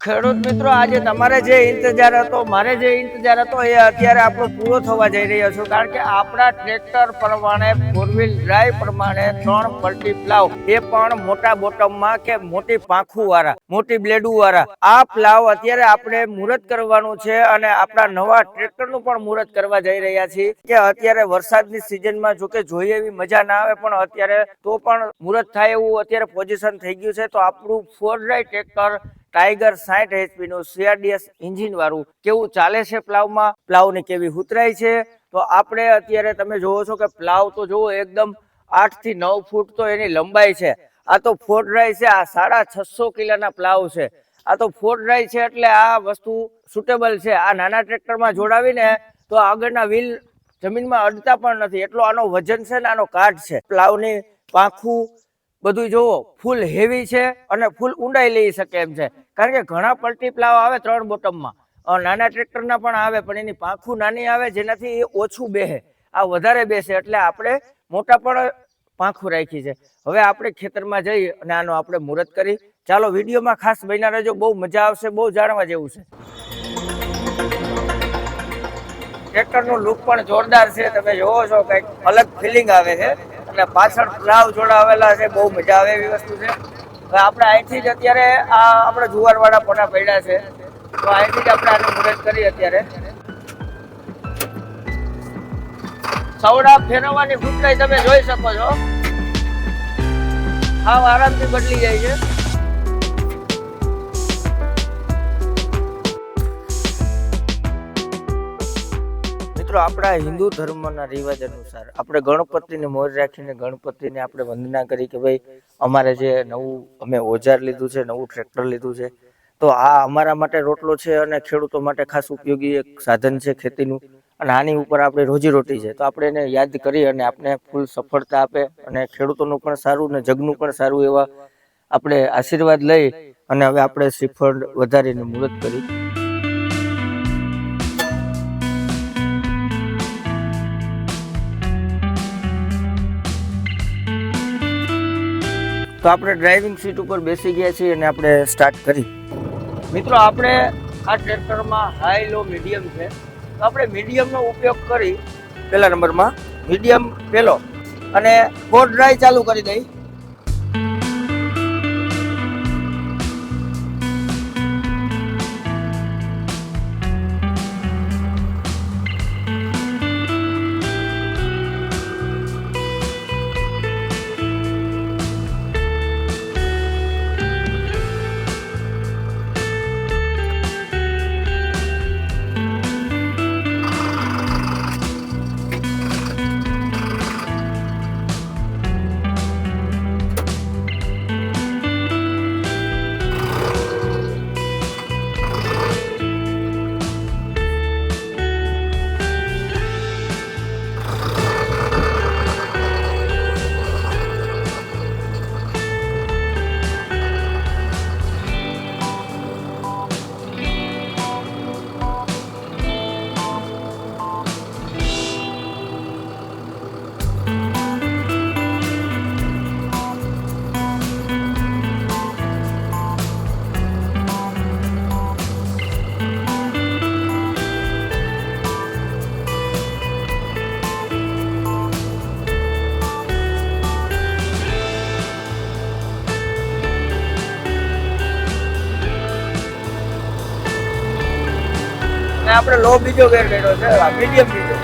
ખેડૂત મિત્રો, આજે તમારે જે ઇંતજાર હતો, મારે જે ઇંતજાર હતો, એ અત્યારે આપણો પૂરો થવા જઈ રહ્યો છે. કારણ કે આપણા ટ્રેક્ટર પ્રમાણે, ફોર વ્હીલ ડ્રાઈવ પ્રમાણે 3 પલટી પ્લાવ, એ પણ મોટા બોટમમાં કે મોટી પાંખું વાળા, મોટી બ્લેડુ વાળા, આ પ્લાવ અત્યારે આપણે મુહૂર્ત કરવાનું છે. અને આપણા નવા ટ્રેક્ટરનું પણ મુહૂર્ત કરવા જઈ રહ્યા છીએ. કે અત્યારે વરસાદની સિઝનમાં જોકે જોઈએ એવી મજા ના આવે, પણ અત્યારે તો પણ મુહૂર્ત થાય એવું અત્યારે પોઝિશન થઈ ગયું છે. તો આપણું 4 ડ્રાઈવ ટ્રેક્ટર ટાઈગર 60 HP નું CRDS એન્જિન વાળું કેવું ચાલે છે, પ્લાવની કેવી ઉતરાય છે. તો આપણે અત્યારે તમે જોવો છો કે પ્લાવ તો જોવો એકદમ 8 થી 9 ફૂટ તો એની લંબાઈ છે. આ તો 4 ડ્રાઈવ છે, આ 650 કિલોના પ્લાવ છે. આ તો 4 ડ્રાઈવ છે એટલે આ વસ્તુ સુટેબલ છે. આ નાના ટ્રેક્ટરમાં જોડાવીને તો આગળના વ્હીલ જમીનમાં અડતા પણ નથી, એટલો આનો વજન છે ને આનો કાઢ છે. પ્લાવની પાંખું બધું જોવો ફૂલ હેવી છે અને ફૂલ ઊંડાઈ લઈ શકે એમ છે. કારણ કે ઘણા પલટી પ્લાવ આવે 3 બોટમમાં, નાના ટ્રેક્ટરના પણ આવે, પણ એની પાંખું નાની આવે જેનાથી એ ઓછું બેસે. આ વધારે બેસે એટલે આપણે મોટા પણ પાંખું રાખી છે. હવે આપણે ખેતરમાં જઈ અને આનો આપણે મુહૂર્ત કરી. ચાલો વિડીયોમાં ખાસ બન્યા રહેજો, બહુ મજા આવશે, બહુ જાણવા જેવું છે. ટ્રેક્ટરનું લુક પણ જોરદાર છે, તમે જોવો છો કંઈક અલગ ફિલિંગ આવે છે. અને પાછળ પ્લાવ જોડાવેલા છે, બહુ મજા આવે એવી વસ્તુ છે. હવે આપણે અહીંથી જ અત્યારે આ આપણે જુવારવાળા પોના પડ્યા છે, તો અહીંથી જ આપણે આનું મુહૂર્ત કરીએ. અત્યારે સવડા ફેરવવાની ફૂટલાઈ તમે જોઈ શકો છો, હાવ આરામથી બદલી જાય છે. મિત્રો, આપણા હિન્દુ ધર્મના રિવાજ અનુસાર આપણે ગણપતિને મોર રાખીને ગણપતિને આપણે વંદના કરી કે ભાઈ અમારે જે નવું અમે ઓજાર લીધું છે, નવું ટ્રેક્ટર લીધું છે, તો આ અમારા માટે રોટલો છે અને ખેડૂતો માટે ખાસ ઉપયોગી એક સાધન છે ખેતીનું. અને આની ઉપર આપણે રોજીરોટી છે, તો આપણે એને યાદ કરી અને આપણે ફૂલ સફળતા આપે અને ખેડૂતોનું પણ સારું ને જગનું પણ સારું એવા આપણે આશીર્વાદ લઈ અને હવે આપણે શ્રીફળ વધારીને મુહૂર્ત કરી. તો આપણે ડ્રાઇવિંગ સીટ ઉપર બેસી ગયા છીએ અને આપણે સ્ટાર્ટ કરી. મિત્રો, આપણે આ ટ્રેક્ટરમાં હાઈ લો મીડિયમ છે, તો આપણે મીડિયમનો ઉપયોગ કરી. પહેલા નંબરમાં મીડિયમ પહેલો અને 4 ડ્રાઈવ ચાલુ કરી દઈ. આપણે લો બીજો ગેર કર્યો છે, મીડિયમ બીજો.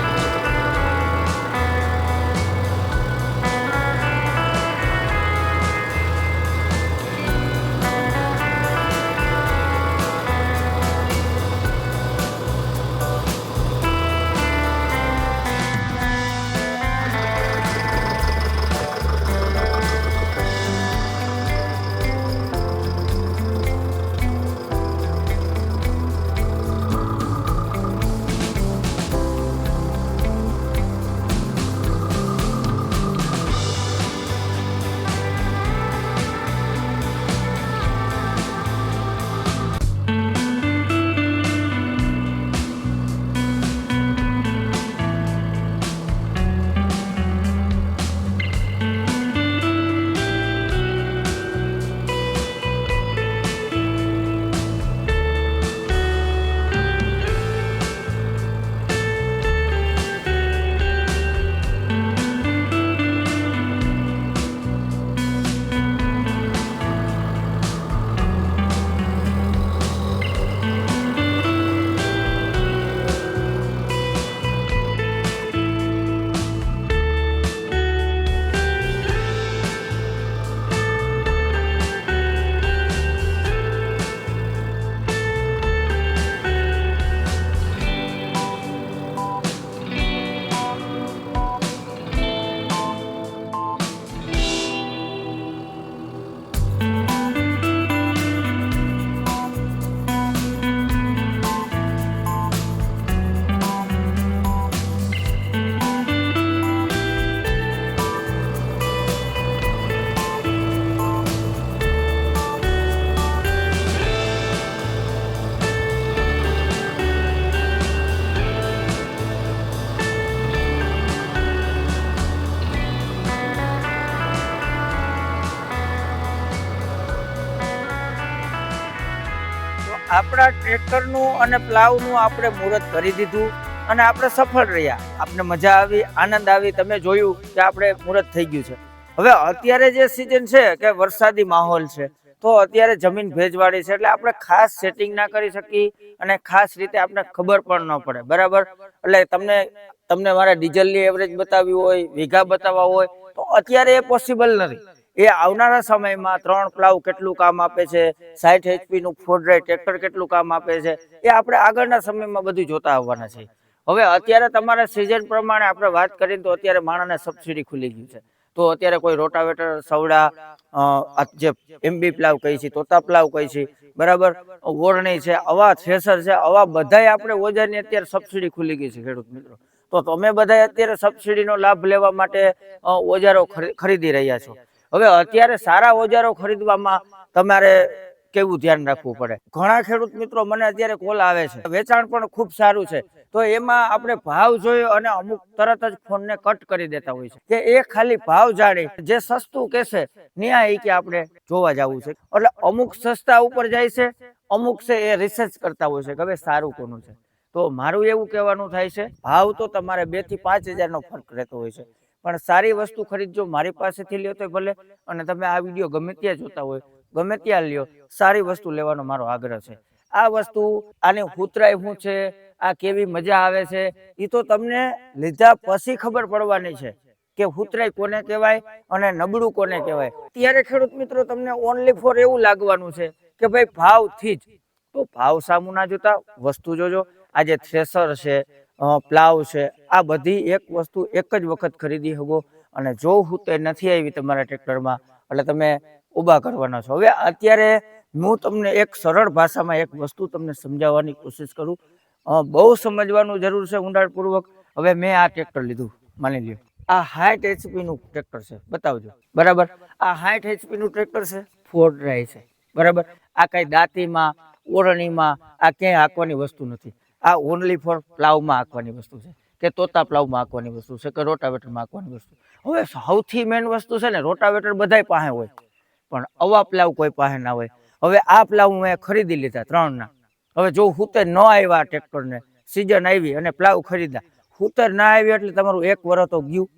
આપણા ટ્રેક્ટરનું અને પ્લાવનું આપણે મુહૂર્ત કરી દીધું અને આપણે સફળ રહ્યા. આપણે મજા આવી, આનંદ આવી. તમે જોયું કે આપણે મુહૂર્ત થઈ ગયું છે. હવે અત્યારે જે સિઝન છે કે વરસાદી માહોલ છે, તો અત્યારે જમીન ભેજવાળી છે, એટલે આપણે ખાસ સેટિંગ ના કરી શકીએ અને ખાસ રીતે આપણે ખબર પણ ન પડે. બરાબર? એટલે તમને મારા ડીઝલની એવરેજ બતાવવી હોય, વીઘા બતાવવા હોય, તો અત્યારે એ પોસિબલ નથી. એ આવનારા સમયમાં 3 પ્લાવ કેટલું કામ આપે છે, 60 HP નું 4 ડ્રાઈવ ટ્રેક્ટર કેટલું કામ આપે છે, એ આપણે આગળના સમયમાં બધું જોતા આવવાના છે. હવે અત્યારે તમારા સિઝન પ્રમાણે આપણે વાત કરીએ તો અત્યારે માણસને સબસિડી ખુલી ગયું છે. તો અત્યારે કોઈ રોટાવેટર, સવડા, જે એમબી પ્લાવ કહી છે, તોતા પ્લાવ કહી છે, બરાબર, ઓરણી છે, આવા થ્રેસર છે, આવા બધાય આપણે ઓજારની અત્યારે સબસિડી ખુલી ગઈ છે ખેડૂત મિત્રો. તો તમે બધા અત્યારે સબસિડીનો લાભ લેવા માટે ઓજારો ખરીદી રહ્યા છો. હવે અત્યારે સારા ઓજારો ખરીદવામાં તમારે કેવું ધ્યાન રાખવું પડે? ઘણા ખેડૂત મિત્રો મને અત્યારે કોલ આવે છે, વેચાણ પણ ખૂબ સારું છે, તો એમાં આપણે ભાવ જોયો અને અમુક તરત જ ફોનને કટ કરી દેતા હોય છે કે એ ખાલી ભાવ જાણી જે સસ્તું કહેશે ન્યાય કે આપણે જોવા જવું છે. એટલે અમુક સસ્તા ઉપર જાય છે, અમુક છે એ રિસર્ચ કરતા હોય છે કે હવે સારું કોનું છે. તો મારું એવું કહેવાનું થાય છે, ભાવ તો તમારે 2 થી 5 હજારનો ફરક રહેતો હોય છે, પણ સારી વસ્તુ ખરીદજો. મારી પાસેથી લ્યો તો ભલે, અને તમે આ વિડીયો ગમે ત્યાં જોતા હોય, ગમે ત્યાં લ્યો, સારી વસ્તુ લેવાનો મારો આગ્રહ છે. આ વસ્તુ, આની ઉતરાય શું છે, આ કેવી મજા આવે છે, એ તો તમને લીધા પછી ખબર પડવાની છે કે ઉતરાય કોને કહેવાય અને નબળું કોને કહેવાય. ત્યારે ખેડૂત મિત્રો તમને ઓનલી ફોર એવું લાગવાનું છે કે ભાઈ ભાવથી જ. તો ભાવ સામું ના જોતા, વસ્તુ જોજો. આજે થ્રેસર છે, પ્લાવ છે, આ બધી એક વસ્તુ એક જ વખત ખરીદી શકો. અને જો હુતે નથી આવી તમારા ટ્રેક્ટરમાં, એટલે તમે ઊભા કરવાના છો. હવે અત્યારે હું તમને એક સરળ ભાષામાં એક વસ્તુ તમને સમજાવવાની કોશિશ કરું. બહુ સમજવાનું જરૂર છે ઊંડાણપૂર્વક. હવે મેં આ ટ્રેક્ટર લીધું, માની લ્યો આ 60 HP નું ટ્રેક્ટર છે, બતાવજો. બરાબર? આ 60 HP નું ટ્રેક્ટર છે, 4 ડ્રાઈવ છે. બરાબર? આ કઈ દાંતીમાં, ઓરણીમાં આ ક્યાંય હાંકવાની વસ્તુ નથી. આ ઓનલી ફોર પ્લાવમાં હાંકવાની વસ્તુ છે, કે તોતા પ્લાવમાં હાંકવાની વસ્તુ છે, કે રોટાવેટરમાં હાંકવાની વસ્તુ. હવે સૌથી મેઇન વસ્તુ છે ને, રોટાવેટર બધાય પાસે હોય, પણ આવા પ્લાવ કોઈ પાસે ના હોય. હવે આ પ્લાવ મેં ખરીદી લીધા 3 ના. હવે જો હુતર ન આવ્યા ટ્રેક્ટરને, સિઝન આવી અને પ્લાવ ખરીદા, હુતર ના આવી એટલે તમારું 1 વર્ષ તો ગયું.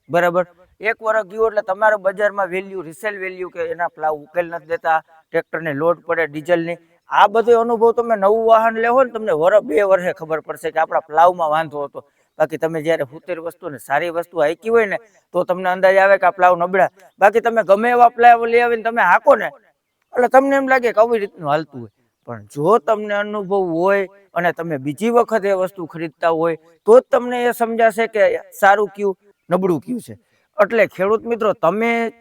બરાબર? 1 વર્ષ ગયું એટલે તમારે બજારમાં વેલ્યુ, રિસેલ વેલ્યુ, કે એના પ્લાવ ઉકેલ નથી દેતા, ટ્રેક્ટરને લોડ પડે ડીઝલની. આ બધો અનુભવ તમે નવું વાહન લેવો ને, તમને 2 વર્ષે ખબર પડશે કે આપણા પ્લાવમાં વાંધો હતો. બાકી તમે જ્યારે હુતેર વસ્તુ ને સારી વસ્તુ હાંકી હોય ને, તો તમને અંદાજ આવે કે આ પ્લાવ નબળા. બાકી તમે ગમે એવા પ્લાવ લઈ આવીને તમે હાંકો ને, એટલે તમને એમ લાગે કે આવી રીતનું હાલતું હોય. પણ જો તમને અનુભવ હોય અને તમે બીજી વખત એ વસ્તુ ખરીદતા હોય, તો જ તમને એ સમજાશે કે સારું કયું, નબળું કયું છે. એટલે ખેડૂત મિત્રો, તમે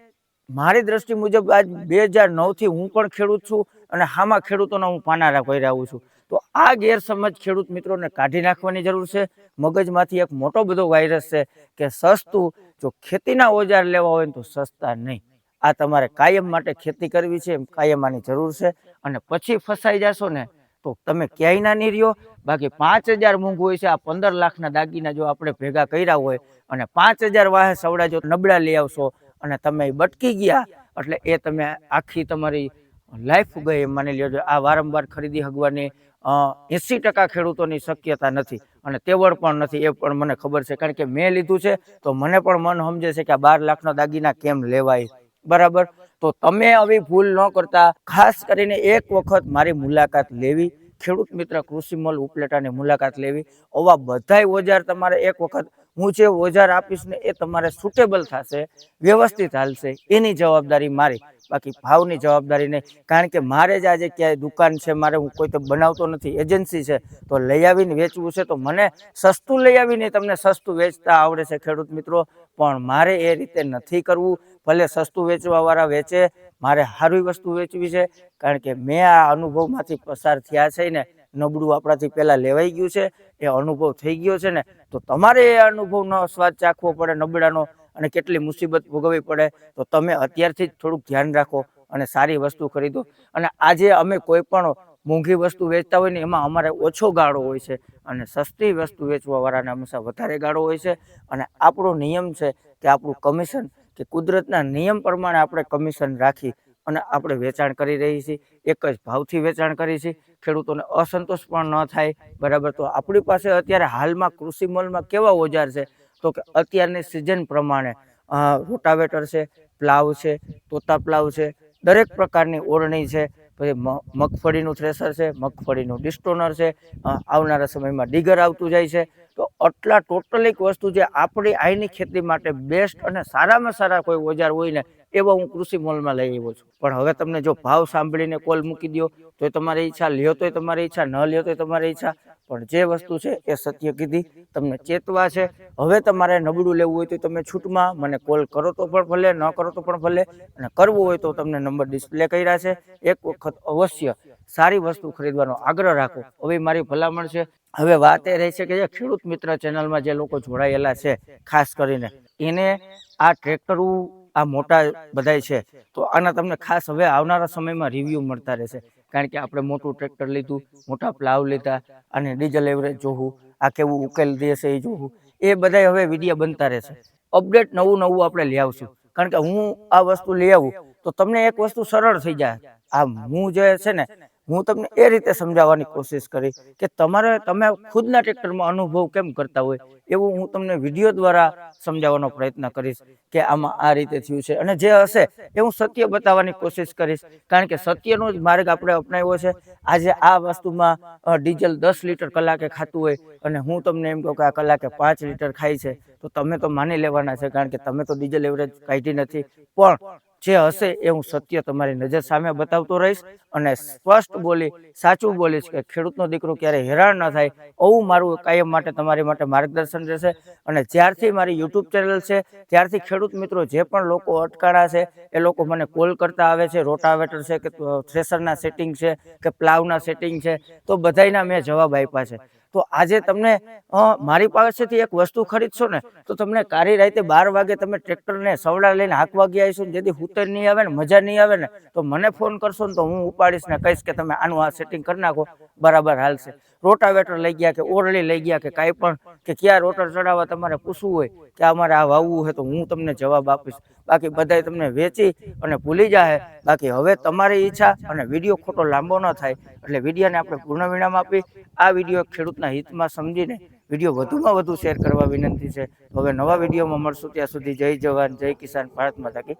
મારી દ્રષ્ટિ મુજબ આજ 2009 થી હું પણ ખેડૂત છું અને હામાં ખેડૂતોના હું પાનારા કરી આવું છું. તો આ ગેરસમજ ખેડૂત મિત્રોને કાઢી નાખવાની જરૂર છે. મગજમાંથી એક મોટો બધો વાયરસ છે કે સસ્તું, જો ખેતીના ઓજાર લેવા હોય તો સસ્તા નહીં. આ તમારે કાયમ માટે ખેતી કરવી છે, કાયમ આની જરૂર છે. અને પછી ફસાઈ જશો ને તો તમે ક્યાંય ના નહીં રહ્યો. બાકી 5000 મોંઘું હોય છે. આ 15 લાખના દાગીના જો આપણે ભેગા કર્યા હોય અને 5000 વાહે સવડા જો નબળા લઈ આવશો અને તમે બટકી ગયા, એટલે એ તમે આખી તમારી લાઈફ ગઈ એમ માની લ્યો. આ વારંવાર ખરીદી હગવાની 80% ખેડૂતોની શક્યતા નથી અને તેવડ પણ નથી. એ પણ મને ખબર છે, કારણ કે મેં લીધું છે તો મને પણ મન સમજે છે કે આ 12 લાખના દાગીના કેમ લેવાય. બરાબર? તો તમે આવી ભૂલ ન કરતા, ખાસ કરીને એક વખત મારી મુલાકાત લેવી, ખેડૂત મિત્ર કૃષિ મોલ ઉપલેટાની મુલાકાત લેવી. આવા બધાય ઓજાર તમારે એક વખત, હું જે ઓજાર આપીશ ને એ તમારે સુટેબલ થશે, વ્યવસ્થિત હાલશે, એની જવાબદારી મારી. બાકી ભાવની જવાબદારી નહીં. કારણ કે મારે જ આજે ક્યાંય દુકાન છે, મારે હું કોઈ તો બનાવતો નથી, એજન્સી છે, તો લઈ આવીને વેચવું છે. તો મને સસ્તું લઈ આવીને તમને સસ્તું વેચતા આવડે છે ખેડૂત મિત્રો, પણ મારે એ રીતે નથી કરવું. ભલે સસ્તું વેચવાવાળા વેચે, મારે સારી વસ્તુ વેચવી છે. કારણ કે મેં આ અનુભવમાંથી પસાર થયા છે ને, નબળું આપણાથી પહેલાં લેવાઈ ગયું છે, એ અનુભવ થઈ ગયો છે ને, તો તમારે એ અનુભવનો સ્વાદ ચાખવો પડે નબળાનો, અને કેટલી મુસીબત ભોગવવી પડે. તો તમે અત્યારથી જ થોડુંક ધ્યાન રાખો અને સારી વસ્તુ ખરીદો. અને આજે અમે કોઈ પણ મોંઘી વસ્તુ વેચતા હોય ને, એમાં અમારે ઓછો ગાળો હોય છે, અને સસ્તી વસ્તુ વેચવાવાળાને હંમેશા વધારે ગાળો હોય છે. અને આપણો નિયમ છે કે આપણું કમિશન, કે કુદરતના નિયમ પ્રમાણે આપણે કમિશન રાખી અને આપણે વેચાણ કરી રહી છીએ, એક જ ભાવથી વેચાણ કરીએ છીએ, ખેડૂતોને અસંતોષ પણ ન થાય, બરાબર. તો આપણી પાસે અત્યારે હાલમાં કૃષિ મોલમાં કેવા ઓજાર છે, તો કે અત્યારની સિઝન પ્રમાણે રોટાવેટર છે, પ્લાવ છે, તોતા પ્લાવ છે, દરેક પ્રકારની ઓરણી છે, પછી મગફળીનું થ્રેસર છે, મગફળીનું ડિસ્ટોનર છે, આવનારા સમયમાં ડીગર આવતું જાય છે. તો આટલા ટોટલ એક વસ્તુ જે આપણી અહીંની ખેતી માટે બેસ્ટ અને સારામાં સારા કોઈ ઓજાર હોય ને એવા હું કૃષિ મોલમાં લઈ આવ્યો છું. પણ હવે તમને જો ભાવ સાંભળીને કોલ મૂકી દો તો તમારી ઈચ્છા, લ્યો તોય તમારી ઈચ્છા, ન લ્યો તોય તમારી ઈચ્છા, પણ જે વસ્તુ છે એ સત્ય કીધી, તમને ચેતવા છે. હવે તમારે નબળું લેવું હોય તો તમે છૂટમાં મને કોલ કરો તો પણ ભલે, ન કરો તો પણ ભલે, અને કરવું હોય તો તમને નંબર ડિસ્પ્લે કર્યા છે. એક વખત અવશ્ય સારી વસ્તુ ખરીદવાનો આગ્રહ રાખો. હવે મારી ભલામણ છે. હવે વાત એ રહી છે કે જે ખેડૂત મિત્ર ચેનલમાં જે લોકો જોડાયેલા છે, ખાસ કરીને એને આ ટ્રેક્ટરો આ મોટા બધાય છે, તો આના તમને ખાસ હવે આવનારા સમયમાં રિવ્યૂ મળતા રહેશે. કારણ કે આપણે મોટું ટ્રેક્ટર લીધું, મોટા પ્લાવ લીધા, અને ડીઝલ એવરેજ જોવું, આ કેવું ઉકેલ દેશે એ જોવું, એ બધાય હવે વિડીયો બનતા રહેશે. અપડેટ નવું આપણે લઈ આવશું. કારણ કે હું આ વસ્તુ લઈ આવું તો તમને એક વસ્તુ સરળ થઈ જાય. આ હું જે છે ને, હું તમને એ રીતે સમજાવવાની કોશિશ કરી કે તમે ખુદના ટ્રેક્ટરમાં અનુભવ કેમ કરતા હોય એવું હું તમને વિડીયો દ્વારા સમજાવવાનો પ્રયત્ન કરીશ કે આમાં આ રીતે થયું છે. અને જે હશે એ હું સત્ય બતાવવાની કોશિશ કરીશ. કારણ કે સત્યનો જ માર્ગ આપણે અપનાવ્યો છે. આજે આ વસ્તુમાં ડીઝલ 10 લીટર કલાકે ખાતું હોય અને હું તમને એમ કહું કે આ કલાકે 5 લીટર ખાય છે, તો તમે તો માની લેવાના છે. કારણ કે તમે તો ડીઝલ એવરેજ કાઢી નથી. પણ જે હશે એ હું સત્ય તમારી નજર સામે બતાવતો રહીશ અને સ્પષ્ટ બોલી સાચું બોલીશ કે ખેડૂતનો દીકરો ક્યારે હેરાન ન થાય. આવું મારું કાયમ માટે તમારી માટે માર્ગદર્શન રહેશે. અને જ્યારથી મારી યુટ્યુબ ચેનલ છે ત્યારથી ખેડૂત મિત્રો જે પણ લોકો અટકાણા છે એ લોકો મને કોલ કરતા આવે છે. રોટાવેટર છે કે થ્રેસરના સેટિંગ છે કે પ્લાવના સેટિંગ છે, તો બધાયના મેં જવાબ આપ્યા છે. તો આજે તમને મારી પાસેથી એક વસ્તુ ખરીદશો ને તો તમને કારી રાતે 12 વાગે તમે ટ્રેક્ટરને સવડા લઈને હાંકવા ગયા આવીશું ને, જેથી હુતર નહીં આવે ને, મજા નહીં આવે ને, તો મને ફોન કરશો ને તો હું ઉપાડીશ ને કહીશ કે તમે આનું આ સેટિંગ કરી નાખો, બરાબર હાલશે. રોટાવેટર લઈ ગયા કે ઓરળી લઈ ગયા કે કાંઈ પણ, કે ક્યાં રોટર ચડાવવા તમારે પૂછવું હોય કે અમારે આ વાવવું હોય, તો હું તમને જવાબ આપીશ. બાકી બધાય તમને વેચી અને ભૂલી જાય. બાકી હવે તમારી ઈચ્છા, અને વિડીયો ખોટો લાંબો ન થાય એટલે વિડીયોને આપણે પૂર્ણ વિરામ આપી આ વિડીયો ખેડૂતના હિતમાં સમજીને વિડીયો વધુમાં વધુ શેર કરવા વિનંતી છે. હવે નવા વિડીયોમાં મળશું, ત્યાં સુધી જય જવાન જય કિસાન, ભારત માતા કી